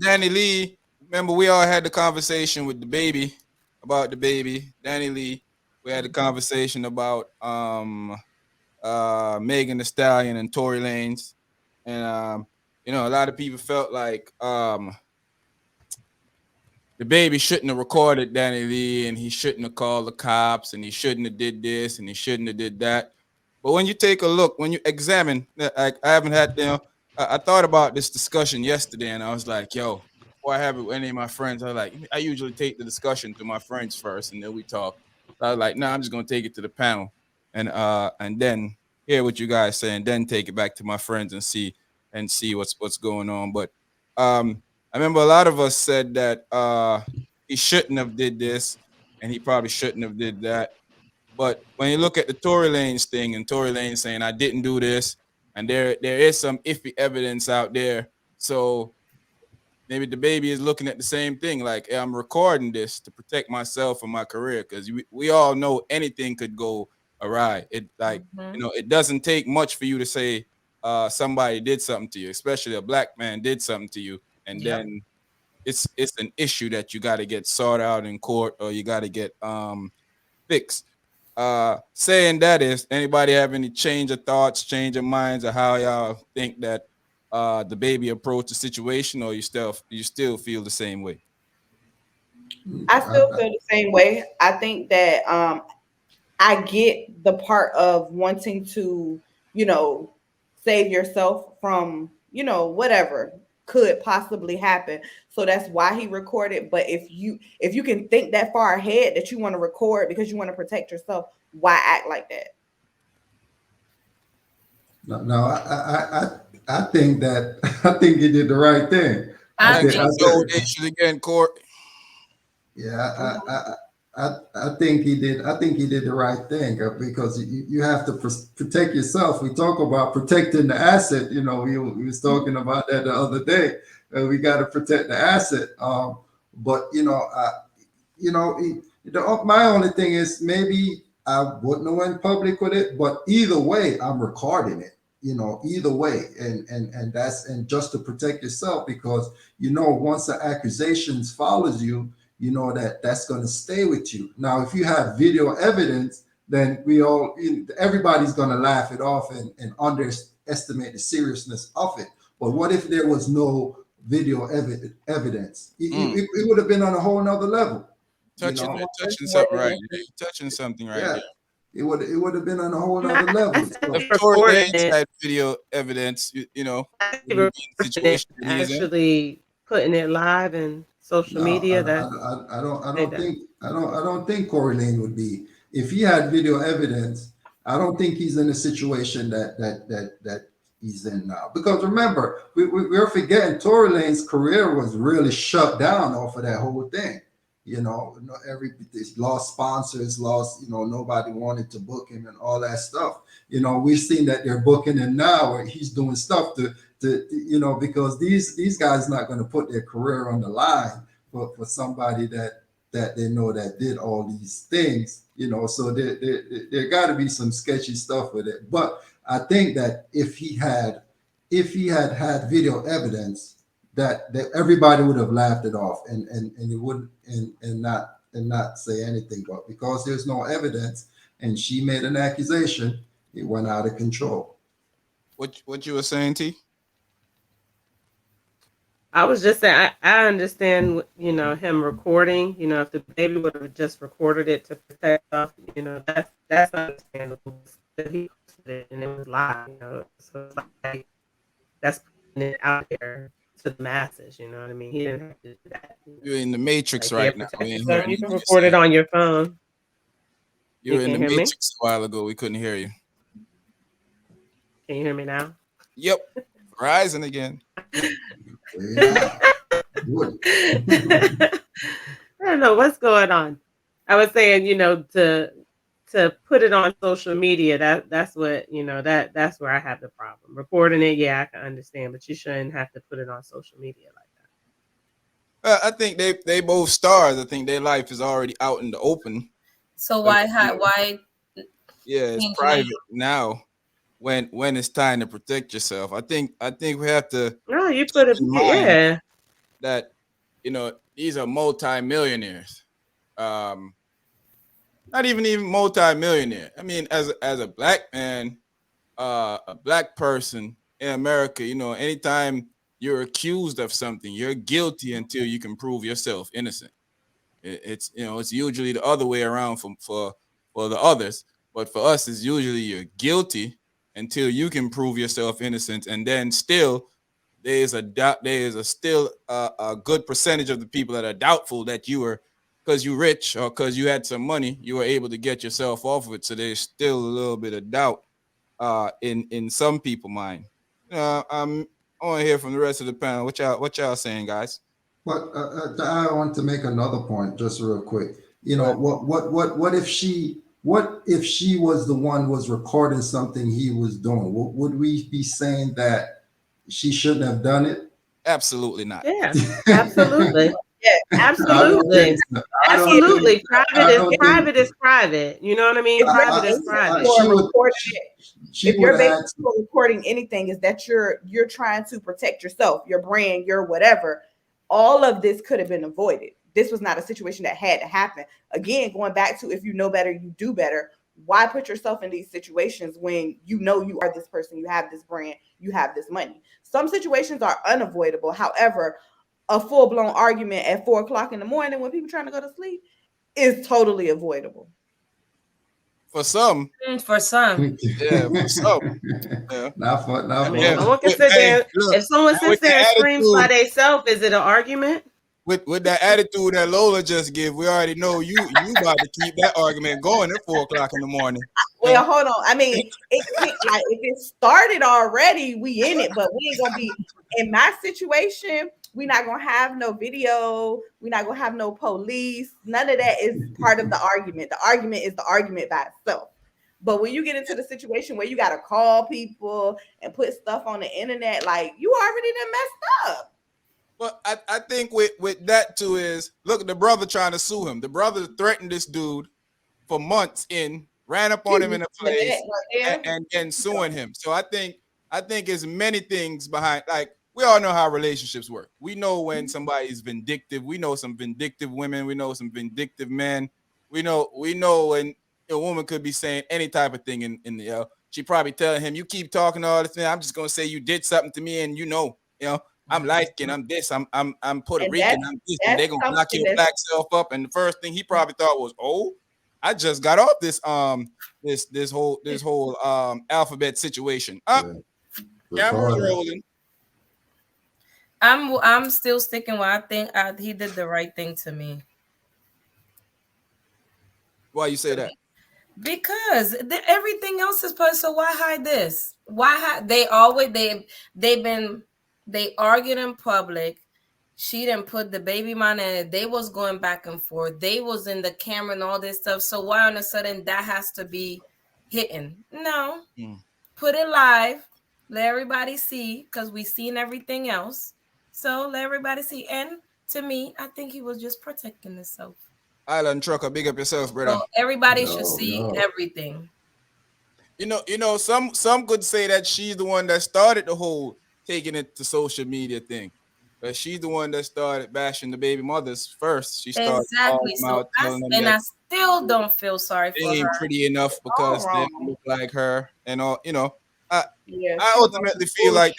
Danileigh, remember we all had the conversation with Dababy about Dababy, Danileigh. We had the conversation about Megan Thee Stallion and Tory Lanez, and a lot of people felt like Dababy shouldn't have recorded Danileigh, and he shouldn't have called the cops, and he shouldn't have did this, and he shouldn't have did that. But when you take a look, when you examine, I haven't had, I thought about this discussion yesterday, and I was like, yo, before I have it with any of my friends, I usually take the discussion to my friends first, and then we talk. So I was like, nah, I'm just gonna take it to the panel, and then hear what you guys say, and then take it back to my friends and see what's going on. But I remember a lot of us said that he shouldn't have did this, and he probably shouldn't have did that. But when you look at the Tory Lanez thing, and Tory Lanez saying I didn't do this, and there is some iffy evidence out there, so maybe Dababy is looking at the same thing, like, hey, I'm recording this to protect myself and my career, because we all know anything could go awry. It it doesn't take much for you to say somebody did something to you, especially a black man did something to you, and then it's an issue that you got to get sorted out in court, or you got to get fixed. Saying that, is anybody have any change of thoughts, change of minds, or how y'all think that Dababy approached the situation, or you still feel the same way? I still feel the same way. I think that I get the part of wanting to, save yourself from, whatever could possibly happen. So that's why he recorded. But if you can think that far ahead that you want to record because you want to protect yourself, why act like that? No, I think that I think he did the right thing. I think so. They should again court. Yeah, I think he did. I think he did the right thing because you have to protect yourself. We talk about protecting the asset. We was talking about that the other day. We got to protect the asset. But my only thing is maybe I wouldn't have went public with it. But either way, I'm recording it. Either way, and just to protect yourself because once the accusations follows you. That's going to stay with you. Now, if you have video evidence, then everybody's going to laugh it off and underestimate the seriousness of it. But what if there was no video evidence? It would have been on a whole nother level. Touching something right. Touching something right. Yeah. It would have been on a whole nother level. If Tory Lanez had video evidence, actually putting it live and social media. I don't think Tory Lanez would be. If he had video evidence, I don't think he's in a situation that he's in now. Because remember, we're forgetting Tory Lanez's career was really shut down off of that whole thing. Lost sponsors, nobody wanted to book him and all that stuff. We've seen that they're booking him now, where he's doing stuff to because these guys not going to put their career on the line for somebody that they know that did all these things. So there got to be some sketchy stuff with it. But I think that if he had video evidence, that everybody would have laughed it off and it wouldn't and not say anything. But because there's no evidence and she made an accusation, it went out of control. What you were saying, T? I was just saying I understand him recording. If the baby would have just recorded it to protect stuff, that's understandable. But he posted it and it was live, so it's like that's putting it out there to the masses, you know what I mean? He didn't have to do that. You're in the matrix right now. You can record it on your phone. You were in the matrix a while ago. We couldn't hear you. Can you hear me now? Yep. Rising again. I don't know what's going on. I was saying, to put it on social media, that's what that's where I have the problem. Recording it, yeah, I can understand, but you shouldn't have to put it on social media like that. I think they both stars. I think their life is already out in the open. So why? Yeah, it's private now. When it's time to protect yourself, I think we have to. No, you put it. Yeah. that, these are multi-millionaires. Not even multi-millionaire. I mean, as a black man, a black person in America, anytime you're accused of something, you're guilty until you can prove yourself innocent. It's usually the other way around for the others, but for us, it's usually you're guilty until you can prove yourself innocent, and then still there is a still a good percentage of the people that are doubtful that you were, because you rich or because you had some money, you were able to get yourself off of it. So there's still a little bit of doubt in some people mind. I want to hear from the rest of the panel. What y'all saying, guys? But I want to make another point, just real quick. Right. What if she was the one was recording something he was doing? Would we be saying that she shouldn't have done it? Absolutely not. Yeah, absolutely. Yeah, Absolutely. I don't Absolutely. think- I don't think- Private is private. You know what I mean? If Private you're is private. she would- recording it, She if you're would ask. basically recording anything, is that you're trying to protect yourself, your brand, your whatever. All of this could have been avoided. This was not a situation that had to happen. Again, going back to, if you know better, you do better. Why put yourself in these situations when you know you are this person, you have this brand, you have this money? Some situations are unavoidable. However, a full-blown argument at 4:00 in the morning when people trying to go to sleep is totally avoidable. For some, For some. yeah, for some. Yeah. Not for I mean, Yeah. someone can sit Hey, there. look, If someone and sits with there and that screams by attitude- themselves, is it an argument? With that attitude that Lola just gave, we already know you about to keep that argument going at 4:00 in the morning. Well, hold on. I mean, it depends. Like, if it started already, we in it, but we ain't gonna be in my situation. We're not gonna have no video. We're not gonna have no police. None of that is part of the argument. The argument is the argument by itself. But when you get into the situation where you gotta call people and put stuff on the internet, like, you already done messed up. But I think with that too is, look at the brother trying to sue him. The brother threatened this dude for months ran up on him in a place and suing him. So I think there's many things behind, like, we all know how relationships work. We know when somebody is vindictive. We know some vindictive women. We know some vindictive men. We know when a woman could be saying any type of thing in the she probably telling him, you keep talking all this thing, I'm just gonna say you did something to me, and I'm light skinned, I'm this, I'm Puerto Rican, I'm this, and they're gonna knock your black self up. And the first thing he probably thought was, oh, I just got off this this whole alphabet situation. Camera's rolling. I'm still sticking with, I think he did the right thing to me. Why you say that? Because everything else is posted. So why hide this? Why hide? They argued in public. She didn't put the baby mom in it. They was going back and forth. They was in the camera and all this stuff. So why all of a sudden that has to be hidden? No. Put it live. Let everybody see, because we seen everything else. So let everybody see. And to me, I think he was just protecting himself. Island Trucker, big up yourself, brother. So everybody should see everything. Some could say that she's the one that started the whole taking it to social media thing. But she's the one that started bashing the baby mothers first. She started exactly. So I still don't feel sorry for her. They ain't pretty enough because they don't look like her and all. I ultimately feel like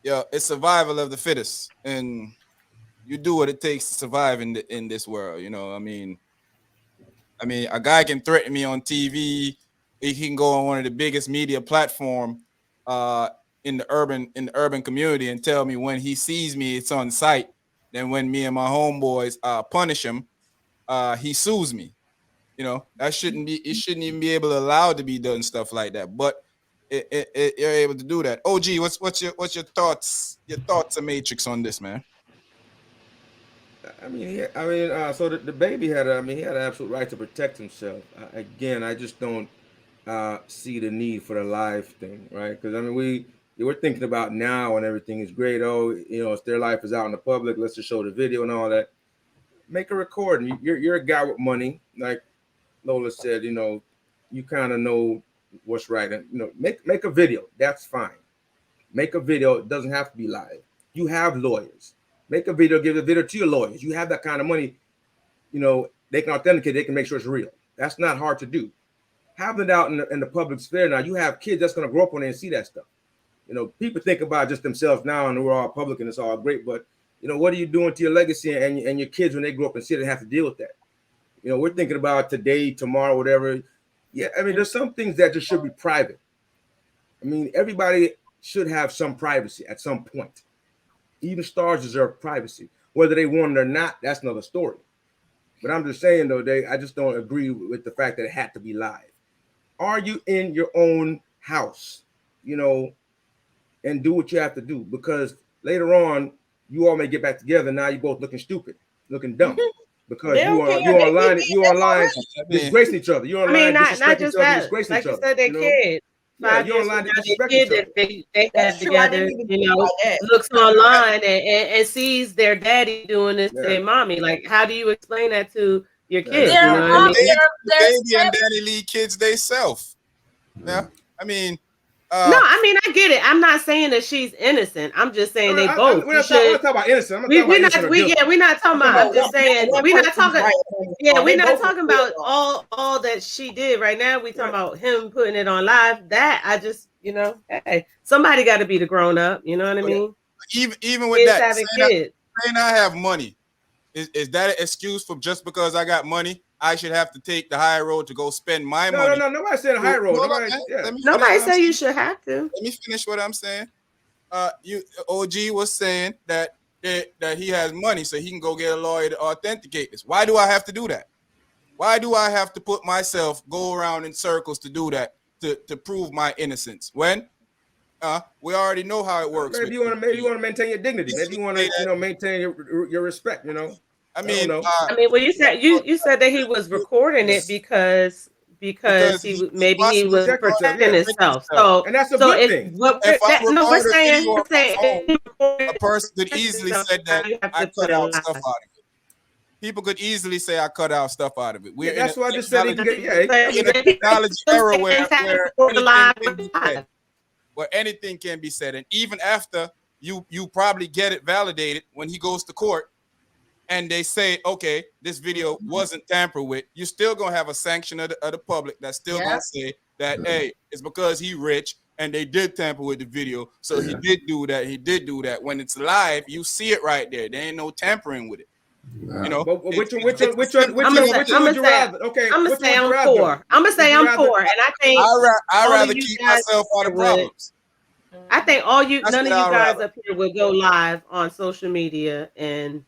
it's survival of the fittest, and you do what it takes to survive in this world. I mean, a guy can threaten me on TV. He can go on one of the biggest media platform in the urban community and tell me when he sees me, it's on site. Then when me and my homeboys punish him, he sues me. That shouldn't even be able to allow to be done stuff like that. But you're able to do that. OG, what's your thoughts? Your thoughts of Matrix on this, man? So the baby had he had an absolute right to protect himself. Again, I just don't see the need for the live thing, right? Because we're thinking about now and everything is great. Oh, if their life is out in the public, let's just show the video and all that. Make a recording. You're a guy with money, like Lola said. You kind of know what's right, and make a video. That's fine. Make a video. It doesn't have to be live. You have lawyers. Make a video. Give a video to your lawyers. You have that kind of money. You know, they can authenticate. They can make sure it's real. That's not hard to do. Having it out in the public sphere now, you have kids that's going to grow up on it and see that stuff. You know, people think about just themselves now, and we're all public and it's all great. But you know, what are you doing to your legacy and your kids when they grow up and see they have to deal with that? You know, we're thinking about today, tomorrow, whatever. Yeah, I mean, there's some things that just should be private. I mean, everybody should have some privacy at some point. Even stars deserve privacy. Whether they want it or not, that's another story. But I'm just saying, though, I just don't agree with the fact that it had to be live. Are you in your own house, you know, and do what you have to do? Because later on, you all may get back together. Now you're both looking stupid, looking dumb. Because you online disgracing each other. You're online not just that. Disgracing like each you other. said, their kid. Yeah, you're online disrespecting each other. They have together, you know, looks online and sees their daddy doing this to their mommy. Like, how do you explain that to your kids? They're You know what I mean? Baby and Danileigh kids they self. Yeah, I mean. No, I mean, I get it. I'm not saying that she's innocent. I'm just saying they both. We're not talking about innocent. We're not talking about. I'm just saying we're not talking. Yeah, we're not talking about all that she did right now. We talking about him putting it on live. That I just, you know, hey, somebody got to be the grown up. You know what I mean? Even with kids that, having kids. saying I have money, is that an excuse for just because I got money? I should have to take the high road to go spend my money. No. Nobody said a high road. Nobody said you should have to. Let me finish what I'm saying. OG was saying that he has money, so he can go get a lawyer to authenticate this. Why do I have to do that? Why do I have to put myself go around in circles to do that to prove my innocence? When we already know how it works. Maybe you want to maintain your dignity. Maybe you want to maintain your respect. You know. I mean, well, you said that he was recording it because he was protecting himself. So, and that's a good thing. We're saying a person could easily say that I cut out stuff out of it. People could easily say I cut out stuff out of it. That's why I just said in a technology era where anything can be said, and even after you probably get it validated when he goes to court. And they say, okay, this video wasn't tampered with. You're still gonna have a sanction of the public that's still gonna say that, hey, it's because he rich and they did tamper with the video, so he did do that. He did do that. When it's live, you see it right there. There ain't no tampering with it. You know, which one would you rather? Okay, I'm gonna say I'm for. I'm gonna say I'm for, and I think I'd rather keep myself out of problems. I think none of you guys up here would go live on social media and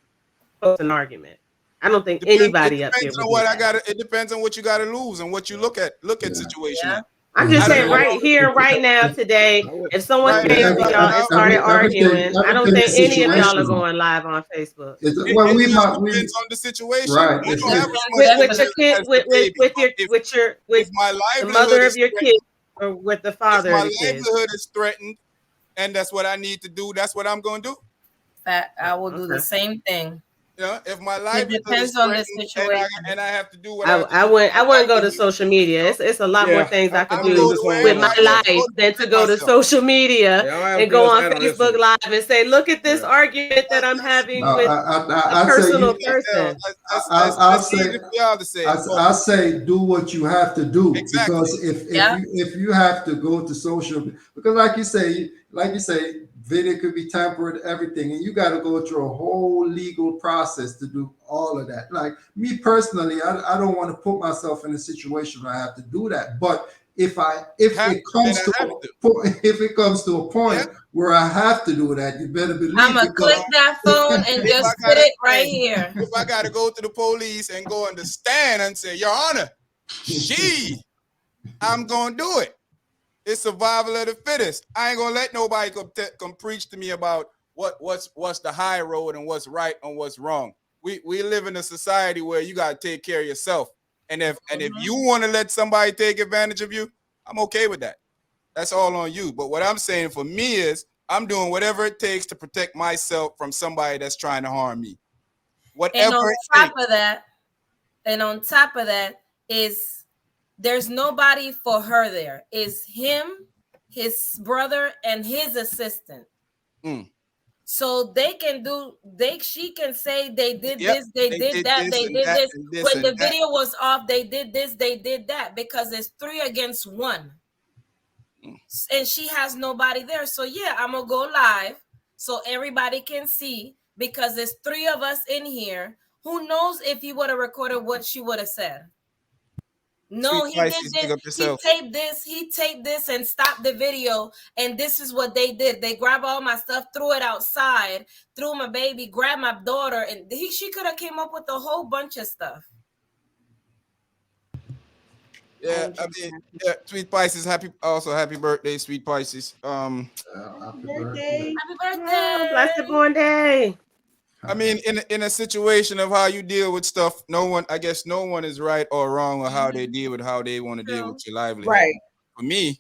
post an argument. I don't think anybody up here. It depends on what you got to lose and what you look at situation. Yeah. I'm just saying right here, right now, today, if someone came to y'all and started arguing, I don't think any of y'all are going live on Facebook. It depends on the situation. Right. With the mother of your kids or with the father of the kids. My livelihood is threatened, and that's what I need to do. That's what I'm going to do. I will do the same thing. You know, if my life depends on the situation, and I have to do what I wouldn't go to social media. It's a lot more things I could do with my life than to go to social media and go on Facebook Live and say, "Look at this argument that I'm having with a personal person." I say do what you have to do, because if you have to go to social, because like you say. Video could be tampered, everything, and you got to go through a whole legal process to do all of that. Like me personally, I don't want to put myself in a situation where I have to do that. But if it comes to a point where I have to do that, you better believe I'm gonna click that phone and just put it right here. If I got to go to the police and go on the stand and say, "Your Honor, I'm gonna do it." It's survival of the fittest. I ain't gonna let nobody come preach to me about what's the high road and what's right and what's wrong. We live in a society where you gotta take care of yourself. And if you want to let somebody take advantage of you, I'm okay with that. That's all on you. But what I'm saying for me is I'm doing whatever it takes to protect myself from somebody that's trying to harm me. Whatever. And on top of that is there's nobody for her there. It's him, his brother, and his assistant. Mm. So they can do she can say they did Yep. this, they did that, this they and did that this. and this When and the that. video was off, they did this, they did that, because it's 3 against 1. And she has nobody there. So yeah, I'm gonna go live so everybody can see, because there's 3 of us in here. Who knows if he would have recorded what she would have said? No, Sweet he did Pisces, big this. up yourself. He taped this and stopped the video. And this is what they did. They grabbed all my stuff, threw it outside, threw my baby, grabbed my daughter, and she could have came up with a whole bunch of stuff. Yeah, I mean, yeah, Sweet Pisces, happy birthday, Sweet Pisces. Happy birthday. Happy birthday. Blessed born day. I mean, in a situation of how you deal with stuff, I guess no one is right or wrong with how they deal with how they want to deal with your livelihood. Right. For me,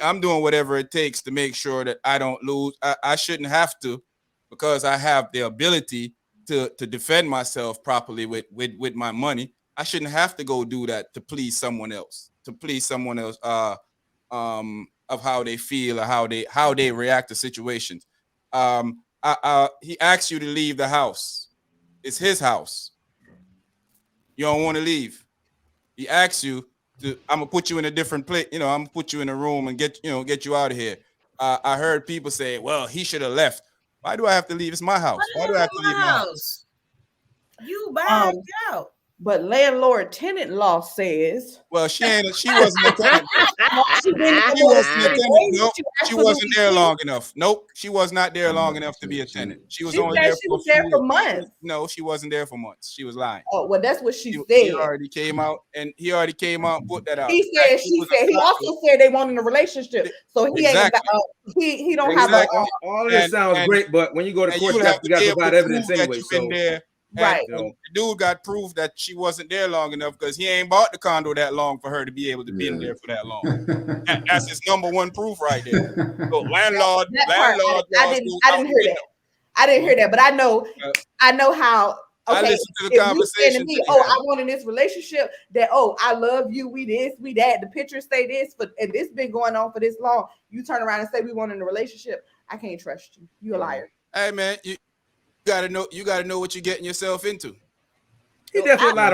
I'm doing whatever it takes to make sure that I don't lose. I shouldn't have to, because I have the ability to defend myself properly with my money. I shouldn't have to go do that to please someone else, of how they feel or how they react to situations. He asks you to leave the house. It's his house. You don't want to leave. He asks you to, I'm gonna put you in a different place. I'm gonna put you in a room and get you out of here. I heard people say, well, he should have left. Why do I have to leave? It's my house. Why do I have to leave my house? You back out. But landlord tenant law says, well, she wasn't a tenant. she wasn't there long enough. Nope, she was not there long enough to be a tenant. She was only there for months. No, she wasn't there for months. She was lying. Oh, well, that's what she said. He already came out and put that out. He said, he also said they wanted a relationship. So he ain't about, he don't have all of this sounds great, but when you go to court, you got to provide evidence anyway. So there. Right. The dude got proof that she wasn't there long enough because he ain't bought the condo that long for her to be able to be in there for that long. That's his number one proof right there. So landlord. I didn't hear that. I didn't hear that, but I know how. Okay, I listened to the conversation. To me, I want in this relationship that, I love you, we this, we that. The pictures say this, and this been going on for this long. You turn around and say we want in a relationship. I can't trust you. You a liar. Hey man, you gotta know what you're getting yourself into. He definitely lied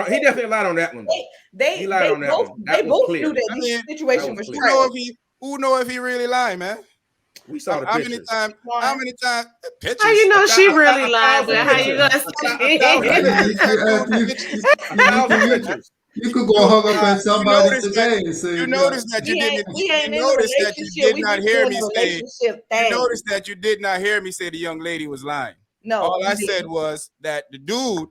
on that one. They both knew that the situation was trash. Who know if he really lied, man? We saw the pictures. How many times? Pictures. How you know she really lied? But how you gonna say? You could go hug up at somebody today and say, you notice that you did not hear me say. You notice that you did not hear me say the young lady was lying. No, all I said was that the dude.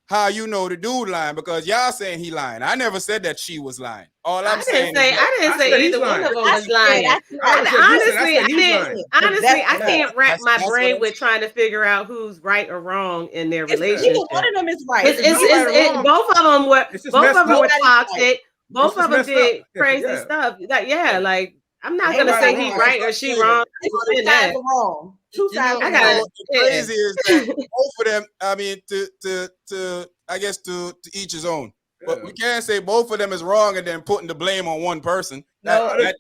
How you know the dude lying? Because y'all saying he lying. I never said that she was lying. I didn't say either one of them was lying. Honestly, I can't wrap my brain with trying to figure out who's right or wrong in their relationship. One of them is right. Both of them were toxic. Both of them did crazy stuff. Like I'm not gonna say he right or she wrong. Two sides I got crazy is that both of them. I mean, I guess to each his own. But we can't say both of them is wrong and then putting the blame on one person. I didn't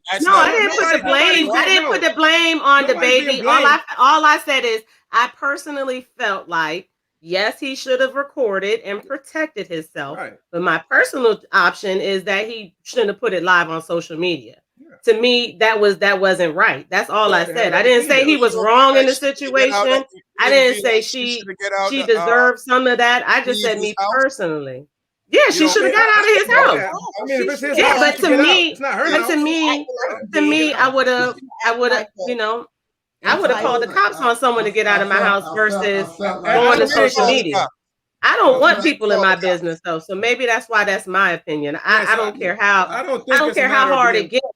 put the blame. I didn't put the blame on the baby. All I said is I personally felt like yes, he should have recorded and protected himself. Right. But my personal option is that he shouldn't have put it live on social media. To me, that wasn't right. That's all I said. I didn't say he was wrong in the situation. I didn't say she deserved some of that. I just said me personally. Yeah, she should have got out of his house. I mean, if it's his house, but to me, I would have, I would have called the cops on someone to get out of my house versus going to social media. I don't want people in my business though, so maybe that's why that's my opinion. I don't care how hard it gets.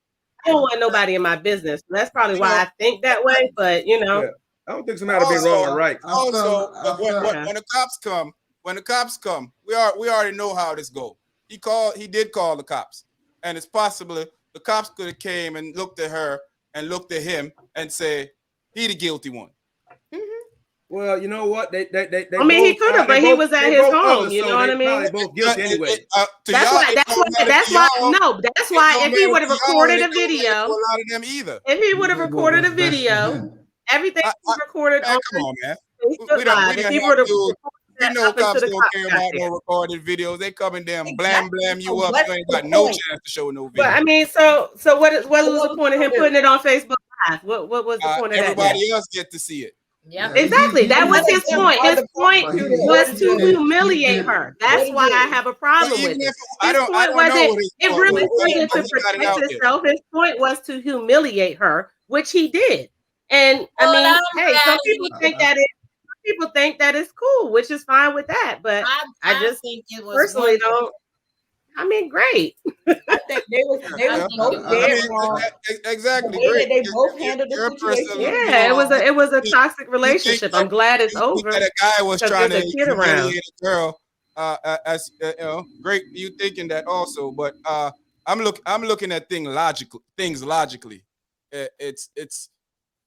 I don't want nobody in my business. That's probably why I think that way. But I don't think it's a matter of being wrong or right. Also, when the cops come, we already know how this goes. He did call the cops, and it's possible the cops could have came and looked at her and looked at him and say he the guilty one. Well, you know what? They I mean, he both could have, they but he both- was at they his both home. others, You so know what they I mean? probably both guilty anyway. To y'all, it don't matter That's to why. y'all. No, that's It why. don't If he matter would have to y'all, and recorded it a don't matter to video, a lot of them either. if he would have He did what recorded was a best for video, him. everything was recorded Man, on come on, man. Facebook We Live. If don't he have would have to. recorded We that know up until cops the don't cops care got about there. no recorded videos. They come and damn Exactly. blam you So up. what's You ain't the got no point? chance to show no But video. I mean, so what was the what point of him was putting it on Facebook Live? What was the point of that? Everybody else get to see it. Yep. Exactly. That was his point. Are His the point prosecutors- was what to did he do? humiliate her. That's did why he I do? have a But problem even with if it. I His don't point know wasn't. what his It point really was, wasn't but to he got it protect out there. himself. His point was to humiliate her, which he did. And I Well, mean, I'm hey, some glad people he- think that is. Some people think that is cool, which is fine with that. But I just think it was personally wonderful. don't. I mean, great. I think they was I think both it was dead I mean, wrong. exactly. The way Great. that they both handled the Your situation. personal Yeah, it was a toxic you think relationship. that I'm glad it's you think over that a guy was because trying there's to a kid around. humiliate a girl, you know, great. You thinking that also, but I'm looking at things logically. It's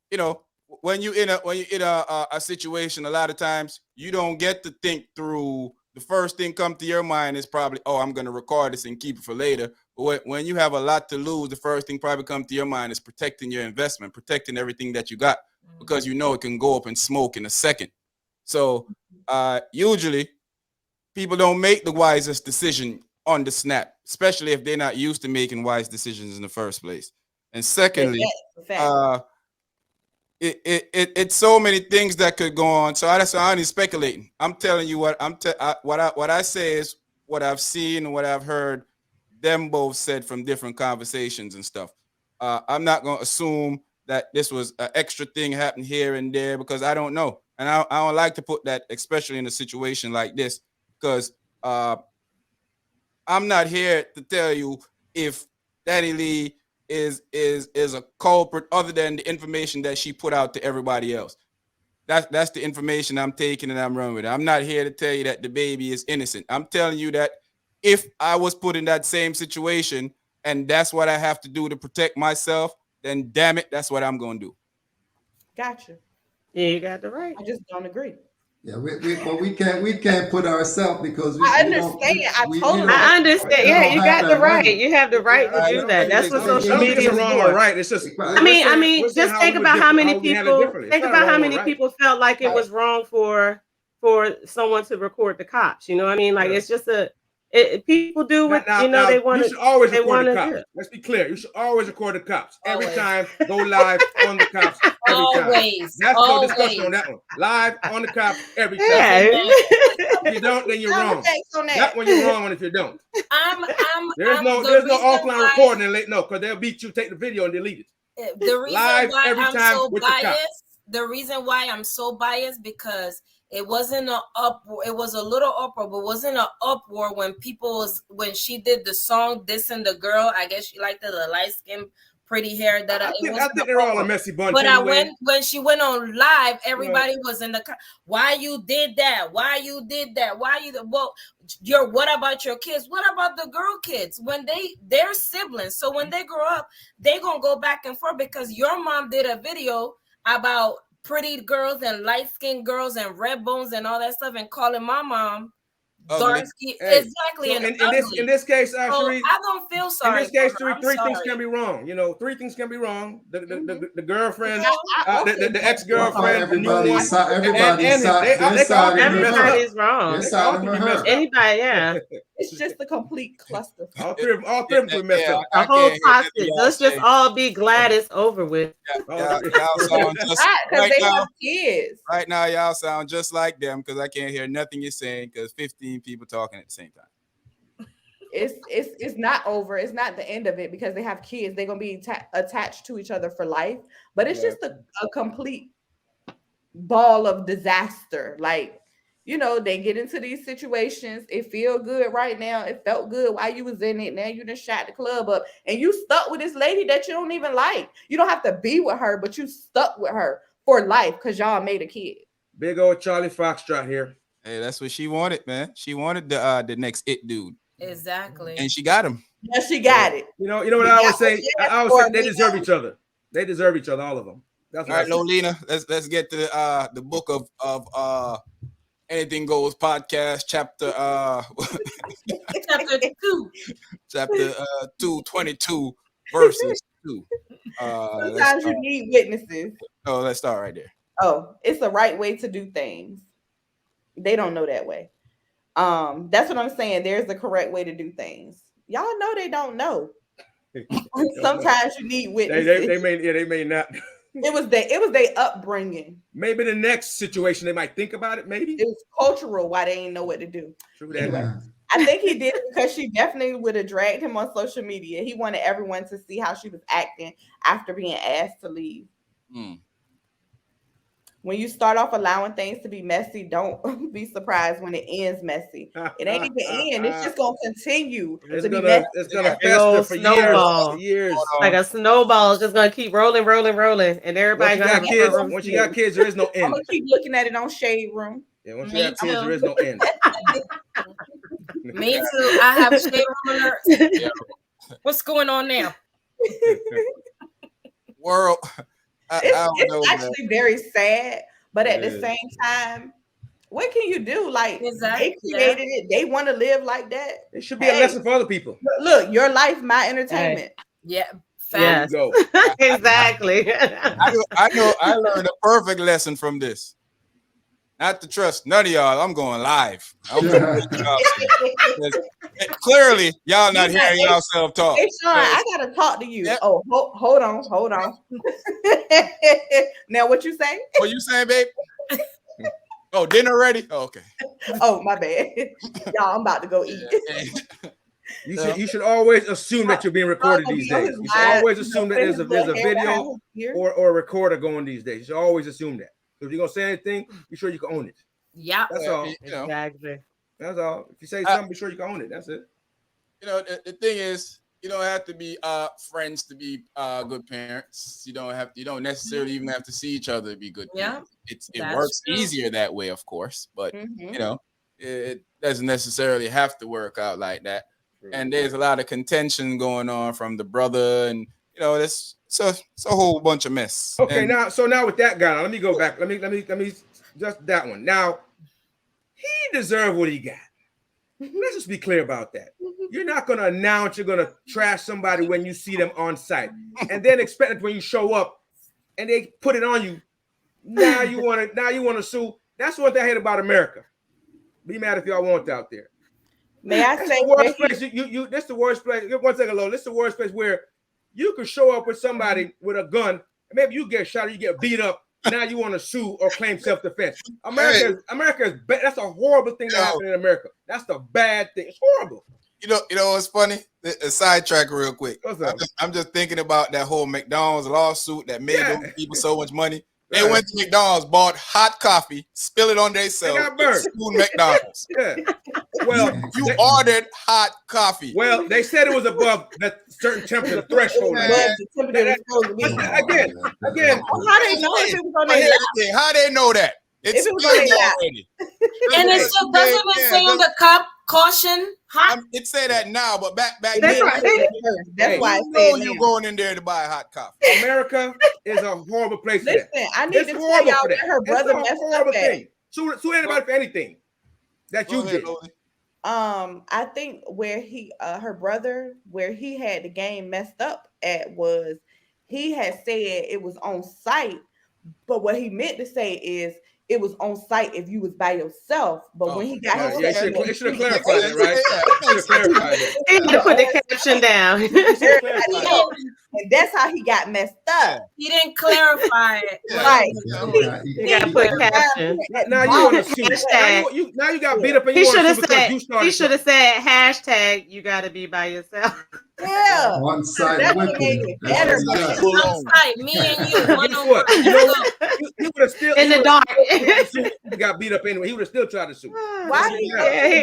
you know, when you in a situation, a lot of times you don't get to think through. The first thing come to your mind is probably, oh, I'm going to record this and keep it for later. But when you have a lot to lose, the first thing probably come to your mind is protecting your investment, protecting everything that you got, because you know it can go up in smoke in a second. So usually people don't make the wisest decision on the snap, especially if they're not used to making wise decisions in the first place. And secondly, it's so many things that could go on. So that's why I'm only speculating. I'm telling you what what I say is what I've seen and what I've heard them both said from different conversations and stuff. I'm not going to assume that this was an extra thing happening here and there because I don't know. And I don't like to put that, especially in a situation like this, because I'm not here to tell you if Danileigh is a culprit other than the information that she put out to everybody else. That's the information I'm taking and I'm running with it. I'm not here to tell you that the baby is innocent. I'm telling you that if I was put in that same situation and that's what I have to do to protect myself, then damn it, that's what I'm going to do. Gotcha. Yeah, you got the right. I just don't agree. Yeah, but we can't put ourselves because I understand. I understand. Yeah, you got the right. money. You have the right to do that. That's what social media is wrong for. or right. It's just. I mean, just think about how many people. Think about how many people felt like it was wrong for someone to record the cops. You know what I mean? Like it's just people do what they want. You should always they record the want to cops. do. Let's be clear. You should always record the cops. Every Always. time, go live on the cops. Every time. Always. That's no Always. discussion on that one. Live on the cops every time. Yeah. If you don't, then you're wrong. Not when you're wrong, and if you don't. There's no offline recording and no, because they'll beat you. Take the video and delete it. The reason Live why every I'm time so with the cops. biased. The reason why I'm so biased because it wasn't an uproar. It was a little uproar, but wasn't an uproar when she did the song dissing the girl. I guess she liked the light skin, pretty hair. I think they're all a messy bunch. But anyway. when she went on live, everybody was in the car. Why you did that? Why you did that? Well, what about your kids? What about the girl kids? When they're siblings, so when they grow up, they gonna go back and forth because your mom did a video about pretty girls and light-skinned girls and red bones and all that stuff and calling my mom dark skin. Exactly. So and in this case, Cherie, I don't feel sorry. In this case, Cherie, three things can be wrong. You know, three things can be wrong. The girlfriend, the ex-girlfriend, the new one, everybody's wrong. Anybody, yeah. It's just a complete cluster. All three of them we messed up. A whole toxic. Let's just all be glad it's over with. Y'all sound just because they have kids. Right now, y'all sound just like them because I can't hear nothing you're saying because 15 people talking at the same time. It's not over. It's not the end of it because they have kids. They're gonna be attached to each other for life. But it's just a complete ball of disaster. Like, you know, they get into these situations. It feel good right now. It felt good while you was in it. Now you done shot the club up and you stuck with this lady that you don't even like. You don't have to be with her, but you stuck with her for life because y'all made a kid. Big old Charlie Foxtrot here. Hey, that's what she wanted, man. She wanted the next it dude. Exactly. And she got him. Yeah, she got it. You know what I always say? I always say they deserve each other. They deserve each other, all of them. That's All right, Lolina, let's get to the book of Anything Goes podcast, chapter Chapter 2. chapter 222 verses 2. Sometimes you need witnesses. Let's start right there. Oh, it's the right way to do things. They don't know that way. That's what I'm saying. There's the correct way to do things. Y'all know they don't know. Sometimes you need witnesses. They may not. It was their upbringing. Maybe the next situation they might think about it. Maybe it was cultural why they didn't know what to do. True that. Anyway, I think he did it because she definitely would have dragged him on social media. He wanted everyone to see how she was acting after being asked to leave. When you start off allowing things to be messy, don't be surprised when it ends messy. It ain't even end. It's just gonna continue to be messy. It's gonna fester for years. Like a snowball, just gonna keep rolling, and everybody once you got kids. Once you got kids, there is no end. I'm gonna keep looking at it on Shade Room. Yeah, once you have kids, there is no end. Me too. I have Shade Room alerts. What's going on now? World. It's actually very sad, but at the same time, what can you do? Like they created it, they want to live like that. It should be a lesson for other people. Look, your life, my entertainment. Yeah, yes. Go. Exactly. I know. I learned a perfect lesson from this. Not to trust none of y'all. I'm going live. Clearly, y'all not hearing yourself talk. Hey, Sean, I gotta talk to you. Yep. Oh, hold on. Now, what you say? What you saying, babe? Oh, dinner ready? Oh, okay. Oh, my bad. Y'all, I'm about to go eat. You should always assume that you're being recorded these days. You should always assume that there's a video or a recorder going these days. You should always assume that. So if you're gonna say anything, be sure you can own it. Yeah, that's all. Exactly. That's all. If you say something, be sure you can own it. That's it. The thing is, you don't have to be friends to be good parents. You don't necessarily even have to see each other to be good parents. It works easier that way, of course, but it doesn't necessarily have to work out like that. And there's a lot of contention going on from the brother, and it's a whole bunch of mess. Okay, now with that guy, let me go back. Let me just that one. Now, he deserved what he got. Let's just be clear about that. You're not gonna announce you're gonna trash somebody when you see them on site, and then expect that when you show up and they put it on you. Now you wanna sue. That's one thing I hate about America. Be mad if y'all want out there. May I say the worst place? That's the worst place. 1 second, Lo. This is the worst place where you could show up with somebody with a gun, and maybe you get shot or you get beat up. Now you want to sue or claim self-defense. America is bad. That's a horrible thing that happened in America. That's the bad thing. It's horrible. You know what's funny? A sidetrack real quick. I'm just thinking about that whole McDonald's lawsuit that made those people so much money. They went to McDonald's, bought hot coffee, spill it on themselves, sued McDonald's. Well, you ordered hot coffee. Well, they said it was above that certain temperature threshold. Again, how they know if it was on their lap? How they know that? It's already. And it still doesn't even say on the cup, caution, hot. It say that now, but back that's then, right. That's why you're going in there to buy hot coffee. America is a horrible place. Listen, I need to tell y'all where her brother messed up at. Sue anybody for anything that you did. I think where her brother, where he had the game messed up at was he had said it was on site, but what he meant to say is it was on site if you was by yourself. But when he got his it should have clarified it, right? Should have clarified it. He had to put the caption down. And that's how he got messed up. He didn't clarify it. Right. You gotta put caption. Now you want to sue. Now you got beat up and you want to sue. He should have said hashtag you gotta be by yourself. Yeah. One side whipping. Better. One side, me and you. One on one. He would have still in the dark. He got beat up anyway. He would have still tried to sue. Why?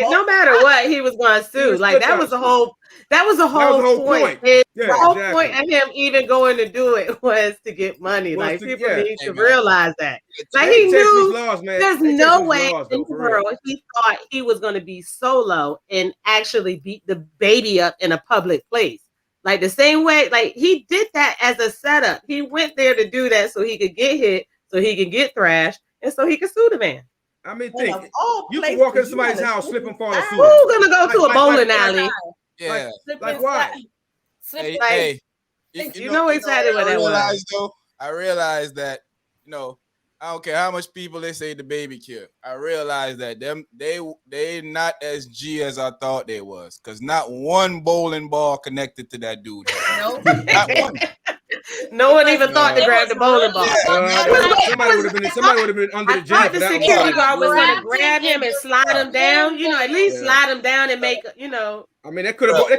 No matter what, he was going to sue. Like that was the whole. That was the whole point. The whole point of him even going to do it was to get money. Like people need to realize that. Like he knew there's no way in the world he thought he was going to be solo and actually beat the baby up in a public place. Like the same way, like he did that as a setup. He went there to do that so he could get hit, so he could get thrashed, and so he could sue the man. I mean, And think of all you can places, walk into you somebody's wanna house, slip slip and and fall, and slide? sue them. Who's gonna go to a bowling alley? Yeah. Like why? Hey, Like, hey, you know exactly what I that was. realized though. I realized that I don't care how much people they say the baby killed. I realized that they not as G as I thought they was, because not one bowling ball connected to that dude. Nope. Not one. No one even thought to grab the bowling ball. Somebody would have been under the I jail thought for the that security one. guard was Grabbed gonna grab him him and and slide him down. You know, at least Yeah. slide him down and make, you know. I mean, they could have thrown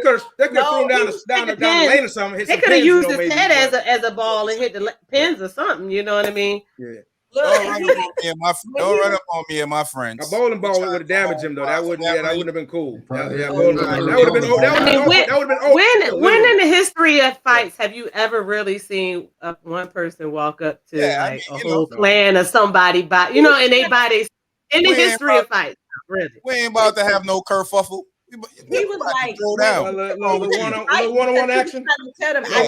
down Hit the the pins. lane or something. Hit They some could have pins, used his maybe, head but- as a ball and hit the pins or something. You know what I mean? Yeah. Look, Don't run up on me and my friends. A bowling ball would have damaged him though. That wouldn't have been cool. Probably- That yeah, would have been. When in the history of fights have you ever really seen one person walk up to a whole clan or somebody by, and they body in the history of fights? Really, we ain't about to have no kerfuffle. He was like, throw down. One-on-one action.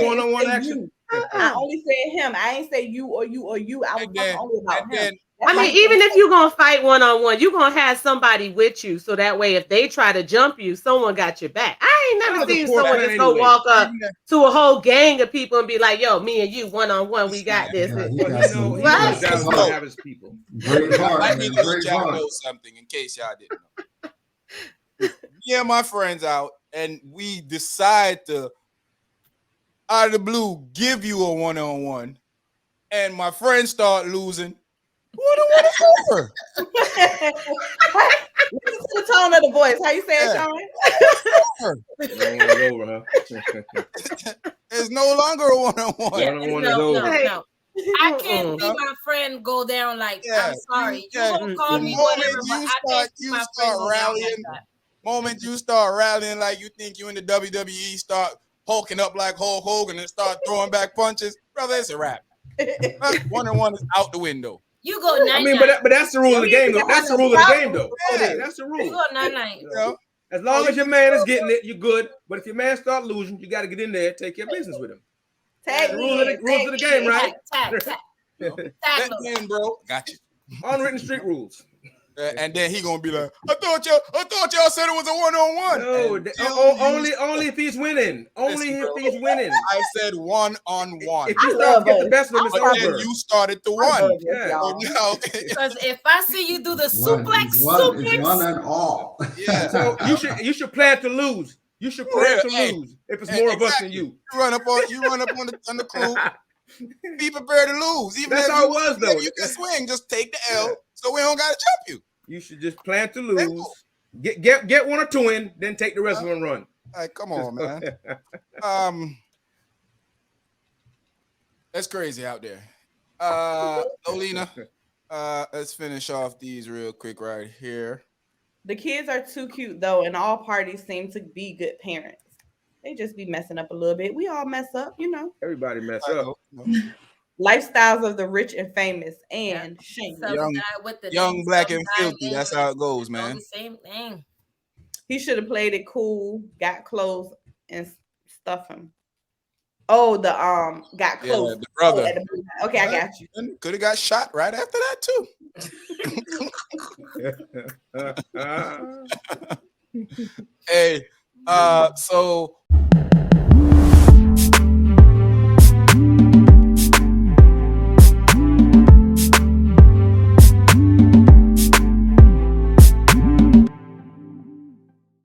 One-on-one action. I only said him. I ain't say you or you or you. I was talking only about him. I mean, even if you're gonna fight one-on-one, you're gonna have somebody with you, so that way if they try to jump you, someone got your back. I ain't never seen someone just go walk up to a whole gang of people and be like, "Yo, me and you one-on-one, we got this." He knows to have his people. Great heart, I man. need to let Great y'all heart. know something in case y'all didn't know. Me and my friends out, and we decide to, out of the blue, give you a one-on-one, and my friends start losing. What over? Listen to the tone of the voice. How you say it, Sean? It's no longer a one-on-one. Yeah, no. I can't see my friend go down like, I'm sorry. You gonna call me whatever, but I can't see my friend go down like that. Moment you start rallying like you think you in the WWE, start hulking up like Hulk Hogan and start throwing back punches, brother, it's a wrap. One-on-one is out the window. You go 9-9. I mean, but that's the rule of the game, though. That's the rule of the game, though. Yeah. That's the rule. You go 9-9. As long as your man is getting it, you're good. But if your man start losing, you got to get in there and take your business with him. The rules of the game, right? Tag. That game, bro. Got you. Unwritten street rules. And then he gonna be like, I thought y'all said it was a one-on-one. No, only if he's winning. Only if he's winning. I said one-on-one. If you start to get the best of him, it's But then over. you started to one. Because if I see you do the It's suplex, one and all. Yeah. So you should plan to lose. You should plan to lose if it's more of us than you. You run up on the crew. Be prepared to lose. Even That's if how it was, though. You can swing. Just take the L, so we don't gotta jump you. You should just plan to lose. Get one or two in, then take the rest of them and run. Like, come on, man. That's crazy out there. Olina, let's finish off these real quick right here. The kids are too cute though, and all parties seem to be good parents. They just be messing up a little bit. We all mess up, Everybody mess up. Lifestyles of the rich and famous and shame. Young, black, and filthy. That's how it goes, man. The same thing. He should have played it cool, got close, and stuff him. Oh, got close. Yeah, the brother. Okay, I got you. Could have got shot right after that too. Hey, so